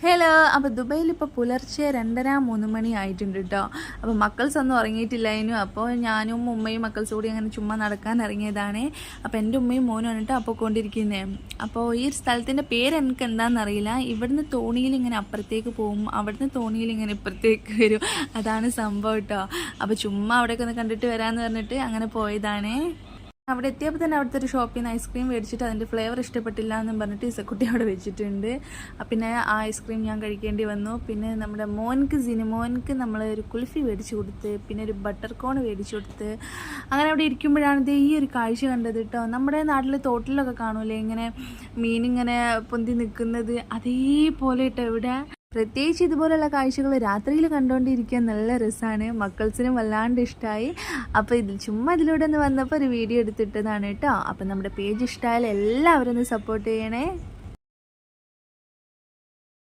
Hello. അപ്പോൾ ദുബൈയിൽ ഇപ്പോൾ പുലർച്ചെ 2:30-3 മണി ആയിട്ടുണ്ട് കേട്ടോ. അപ്പോൾ മക്കൾസ് ഒന്നും ഉറങ്ങിയിട്ടില്ലായിരുന്നു. അപ്പോൾ ഞാനും ഉമ്മയും മക്കൾസ് കൂടി അങ്ങനെ ചുമ്മാ നടക്കാൻ ഇറങ്ങിയതാണ്. അപ്പോൾ എൻ്റെ ഉമ്മയും മോനും ആണ് കേട്ടോ അപ്പോൾ കൊണ്ടിരിക്കുന്നത്. അപ്പോൾ ഈ സ്ഥലത്തിൻ്റെ പേര് എനിക്ക് എന്താണെന്നറിയില്ല. ഇവിടുന്ന് തോണിയിൽ ഇങ്ങനെ അപ്പുറത്തേക്ക് പോകും, അവിടുന്ന് തോണിയിൽ ഇങ്ങനെ ഇപ്പുറത്തേക്ക് വരും. അതാണ് സംഭവം കേട്ടോ. അപ്പോൾ ചുമ്മാ അവിടെയൊക്കെ ഒന്ന് കണ്ടിട്ട് വരാമെന്ന് പറഞ്ഞിട്ട് അങ്ങനെ പോയതാണ്. അവിടെ എത്തിയപ്പോൾ തന്നെ അവിടുത്തെ ഒരു ഷോപ്പിൽ നിന്ന് ഐസ്ക്രീം മേടിച്ചിട്ട് അതിൻ്റെ ഫ്ലേവർ ഇഷ്ടപ്പെട്ടില്ല എന്നും പറഞ്ഞിട്ട് ഇസക്കുട്ടി അവിടെ വെച്ചിട്ടുണ്ട്. പിന്നെ ആ ഐസ്ക്രീം ഞാൻ കഴിക്കേണ്ടി വന്നു. പിന്നെ നമ്മുടെ മോൻക്ക് നമ്മൾ ഒരു കുൽഫി മേടിച്ച് കൊടുത്ത്, പിന്നെ ഒരു ബട്ടർ കോൺ മേടിച്ച് കൊടുത്ത്, അങ്ങനെ അവിടെ ഇരിക്കുമ്പോഴാണ് ഈ ഒരു കാഴ്ച കണ്ടത് കേട്ടോ. നമ്മുടെ നാട്ടിൽ തോട്ടിലൊക്കെ കാണൂലേ ഇങ്ങനെ മീനിങ്ങനെ പൊന്തി നിൽക്കുന്നത്, അതേപോലെ കേട്ടോ ഇവിടെ. പ്രത്യേകിച്ച് ഇതുപോലുള്ള കാഴ്ചകൾ രാത്രിയിൽ കണ്ടുകൊണ്ടിരിക്കാൻ നല്ല രസമാണ്. മക്കൾസിനും വല്ലാണ്ട് ഇഷ്ടമായി. അപ്പോൾ ചുമ്മാ ഇതിലൂടെ ഒന്ന് വന്നപ്പോൾ ഒരു വീഡിയോ എടുത്തിട്ടതാണ് കേട്ടോ. അപ്പോൾ നമ്മുടെ പേജ് ഇഷ്ടമായാലും എല്ലാവരും ഒന്ന് സപ്പോർട്ട് ചെയ്യണേ.